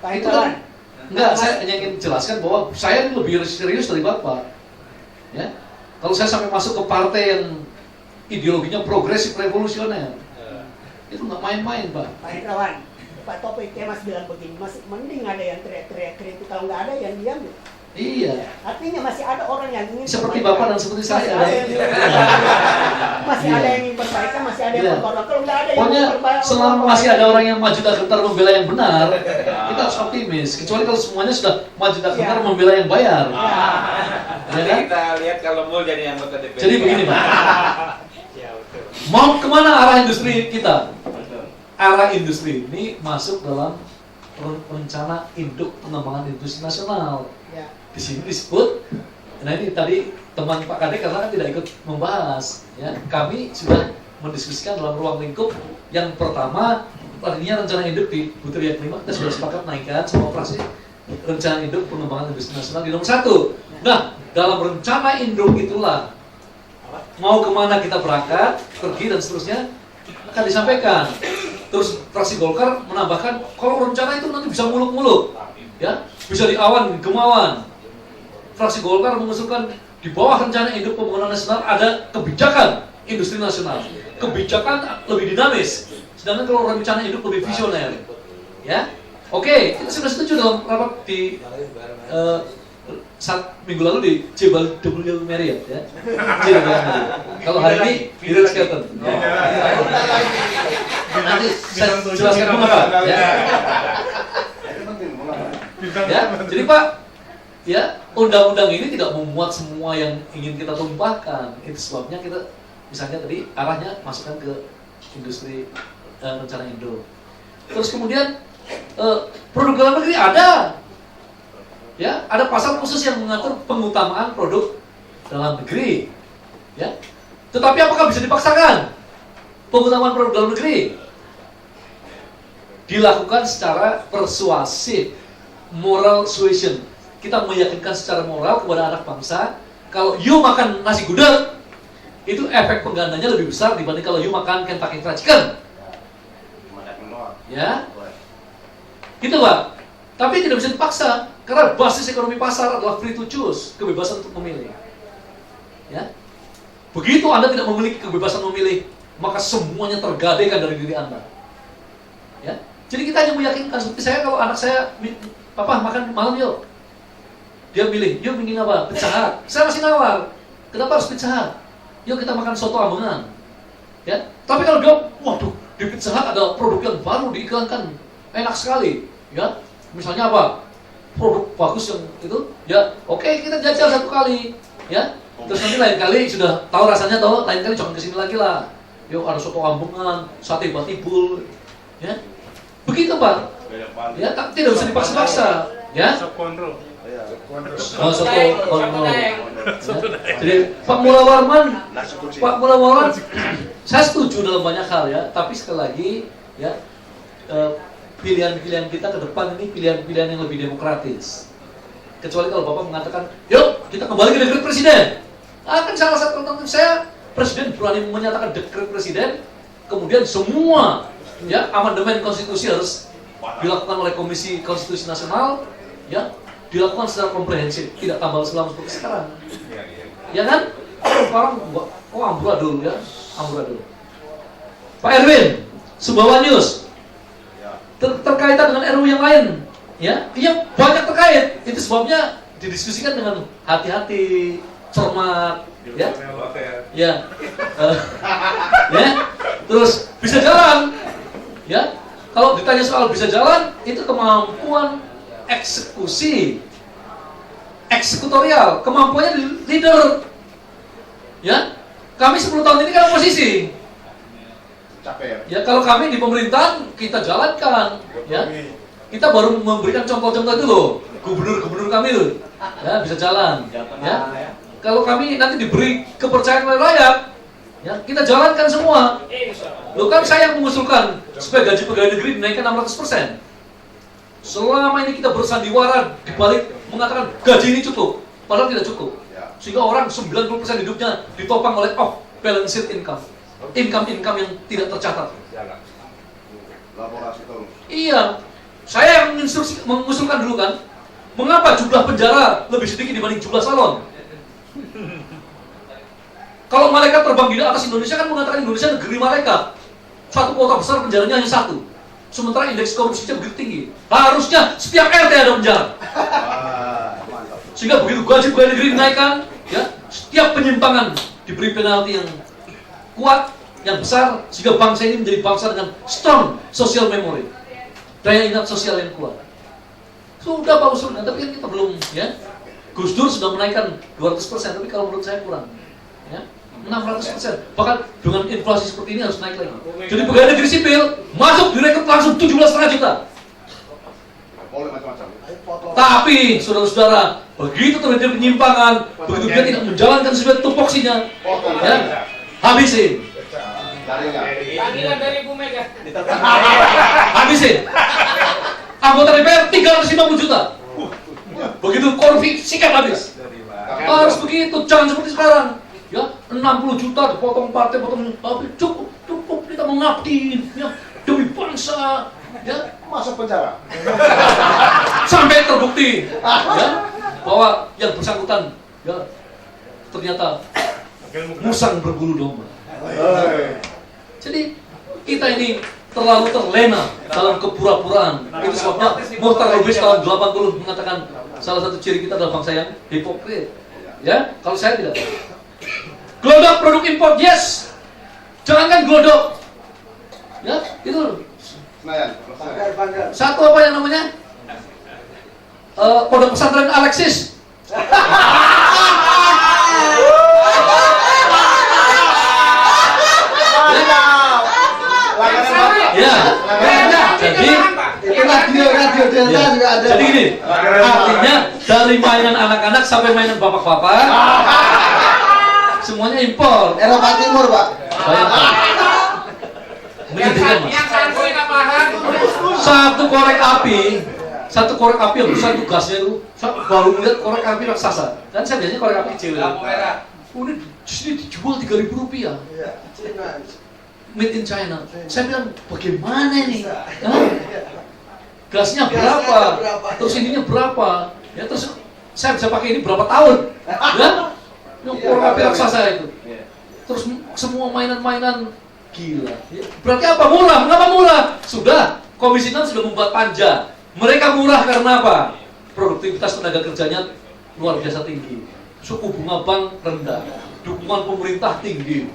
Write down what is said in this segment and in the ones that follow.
Itu kan enggak, saya hanya ingin jelaskan bahwa saya lebih serius dari Bapak. Ya. Kalau saya sampai masuk ke partai yang ideologinya progresif revolusioner, itu nggak main-main, Pak. Pak Hendrawan, Pak Topik Kemas bilang begini, masih mending ada yang teriak-teriak kritik, kalau nggak ada yang diam. Iya. Artinya masih ada orang yang ingin seperti Bapak dan seperti saya. Masih ada yang ingin perbaikan, masih ada yang memperbaiki. Kalau nggak ada yang pokoknya memperbaiki, selama masih ada orang yang maju tak gentar membela yang benar, kita harus optimis. Kecuali kalau semuanya sudah maju tak gentar membela yang bayar. Nanti kita lihat kalau mau jadi anggota DPR. Jadi begini, Pak. Mau kemana arah industri kita? Arah industri ini masuk dalam rencana induk pengembangan industri nasional. Di sini disebut, nah ini tadi teman Pak Kadek karena kan tidak ikut membahas, ya. Kami sudah mendiskusikan dalam ruang lingkup yang pertama, artinya rencana induk di butir yang kelima kita sudah sepakat naikkan sama operasi rencana induk pengembangan industri nasional di nomor 1. Nah, dalam rencana induk itulah mau kemana kita berangkat, pergi dan seterusnya akan disampaikan. Terus fraksi Golkar menambahkan kalau rencana itu nanti bisa muluk-muluk, ya, bisa diawan gemawan. Fraksi Golkar mengusulkan di bawah rencana induk pembangunan nasional ada kebijakan industri nasional. Kebijakan lebih dinamis, sedangkan kalau rencana induk lebih visioner. Ya, oke, kita sudah setuju dalam rapat di minggu lalu di JW Marriott, ya. JW Marriott. Kalau hari ini di Ritz Carlton. Nanti saya jelaskan mengapa. Ya. Ya, jadi Pak, ya, undang-undang ini tidak memuat semua yang ingin kita tumpahkan. Itu sebabnya kita, misalnya tadi arahnya masukkan ke industri rencana Indo. Terus kemudian produk dalam negeri ada, ya, ada pasal khusus yang mengatur pengutamaan produk dalam negeri, ya. Tetapi apakah bisa dipaksakan pengutamaan produk dalam negeri? Dilakukan secara persuasif, moral suasion. Kita meyakinkan secara moral kepada anak bangsa, kalau you makan nasi gudeg, itu efek penggandanya lebih besar dibanding kalau you makan Kentucky Fried Chicken. Ya, gitu Pak. Tapi tidak bisa dipaksa, karena basis ekonomi pasar adalah free to choose, kebebasan untuk memilih. Ya, begitu Anda tidak memiliki kebebasan memilih, maka semuanya tergadaikan dari diri Anda. Ya, jadi kita hanya meyakinkan. Seperti saya, kalau anak saya, Papa makan malam yuk. Dia pilih, yuk ingin apa? Pizza Hut. Saya masih nawar. Kenapa harus Pizza Hut? Yuk kita makan soto Ambungan. Ya. Tapi kalau dia, waduh, di Pizza Hut ada produk yang baru diiklankan, enak sekali. Ya. Misalnya apa? Produk bagus yang itu. Ya, oke, kita jajal satu kali. Ya. Terus nanti lain kali sudah tahu rasanya, tahu, lain kali jangan kesini lagi lah. Yuk ada soto Ambungan, sate Batibul. Ya. Begitu Pak. Ya, tidak bisa dipaksa-paksa. Ya. Oh, soto kontrol. Ya. Jadi Pak Mula Warman, saya setuju dalam banyak hal, ya. Tapi sekali lagi, ya, pilihan-pilihan kita ke depan ini pilihan-pilihan yang lebih demokratis. Kecuali kalau Bapak mengatakan, yuk kita kembali ke dekret presiden. Kan salah satu alternatif saya, presiden berani menyatakan dekret presiden, kemudian semua, ya, amandemen konstitusi harus dilakukan oleh Komisi Konstitusi Nasional, ya, dilakukan secara komprehensif, tidak tambal selam seperti sekarang. Ya kan? Orang amburadul, ya, amburadul. Pak Erwin, Sumbawa News, terkaitan dengan RU yang lain, ya, yang banyak terkait. Itu sebabnya didiskusikan dengan hati-hati, cermat, ya, ya, ya. Terus bisa jalan, ya. Kalau ditanya soal bisa jalan, itu kemampuan eksekusi, eksekutorial, kemampuannya leader. Ya, kami 10 tahun ini kan oposisi. Ya, kalau kami di pemerintahan kita jalankan, ya. Kita baru memberikan contoh-contoh itu loh, gubernur-gubernur kami loh, ya, bisa jalan. Ya, kalau kami nanti diberi kepercayaan oleh rakyat, ya, kita jalankan semua. Loh, kan saya yang mengusulkan supaya gaji pegawai negeri dinaikkan 600%. Selama ini kita bersandiwara dibalik mengatakan gaji ini cukup, padahal tidak cukup. Sehingga orang 90% hidupnya ditopang oleh off balance sheet income. Income yang tidak tercatat. Iya. Saya yang mengusulkan dulu kan, mengapa jumlah penjara lebih sedikit dibanding jumlah salon? Kalau malaikat terbang di atas Indonesia kan mengatakan Indonesia negeri malaikat. Suatu kota besar penjaranya hanya satu. Sementara indeks korupsinya begitu tinggi. Harusnya setiap RT ada penjara. Sehingga begitu gaji pegawai negeri dinaikkan, ya, setiap penyimpangan diberi penalti yang kuat, yang besar, sehingga bangsa ini menjadi bangsa dengan strong social memory, daya ingat sosial yang kuat. Sudah Pak usulnya, tapi kan kita belum, ya. Gus Dur sudah menaikkan 200%, tapi kalau menurut saya kurang, ya. 600%, bahkan dengan inflasi seperti ini harus naik lagi. Jadi pegawai negeri sipil masuk direkrut langsung 17,5 juta. Tapi saudara-saudara, begitu terjadi penyimpangan, begitu dia tidak menjalankan sesuai tupoksinya, ya, habisin. Panggilan dari Bu Mega. Habisin. Anggota DPR 350 juta. Begitu korupsi, sikat habis. Harus begitu, jangan seperti sekarang. Ya, 60 juta dipotong partai, potong tapi cukup kita mengabdi, ya, demi bangsa, ya, masuk penjara sampai terbukti, ya, bahwa yang bersangkutan, ya, ternyata musang berbulu domba. Jadi kita ini terlalu terlena dalam kepura-puraan. Itu sebabnya Muhtar Lubis tahun 80 mengatakan salah satu ciri kita adalah bangsa yang hipokrit. Ya, kalau saya tidak. Glodok produk impor, yes. Jangankan glodok. Ya, itu. Satu apa yang namanya? Pondok pesantren Alexis. Ya. Jadi radio Delta juga ada. Jadi gini, artinya dari mainan anak-anak sampai mainan bapak-bapak, semuanya impor. Eropa Timur, Pak. Bayangkan. Menyedihkan, Mas. Yang santuy tambahan. Satu korek api yang besar tugasnya itu, saya baru melihat korek api raksasa. Dan saya biasanya korek api kecil. Lampu merah. Ini di sini dijual 3.000 rupiah. Iya, Cina. Made in China. Saya bilang, bagaimana ini? Hah? Gasnya berapa? Terus ininya berapa? Ya, terus saya bisa pakai ini berapa tahun? Ya? Yang korek api raksasa itu. Terus semua mainan-mainan gila. Ya, berarti apa? Murah. Mengapa murah? Sudah, Komisi 6 sudah membuat panja. Mereka murah karena apa? Produktivitas tenaga kerjanya luar biasa tinggi. Suku bunga bank rendah. Dukungan pemerintah tinggi.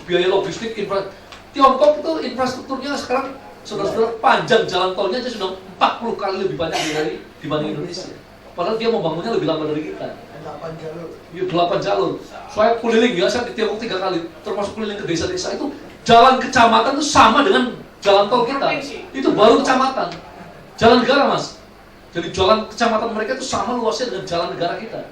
Biaya logistik, Tiongkok itu infrastrukturnya sekarang saudara-saudara panjang jalan tolnya aja sudah 40 kali lebih banyak dibanding Indonesia. Padahal dia membangunnya lebih lama dari kita. 8 jalur. Ya, 8 jalur. Saya keliling ya, saya di Tiongkok 3 kali, termasuk keliling ke desa-desa itu. Jalan kecamatan itu sama dengan jalan tol kita. Itu baru kecamatan. Jalan negara, Mas. Jadi jalan kecamatan mereka itu sama luasnya dengan jalan negara kita.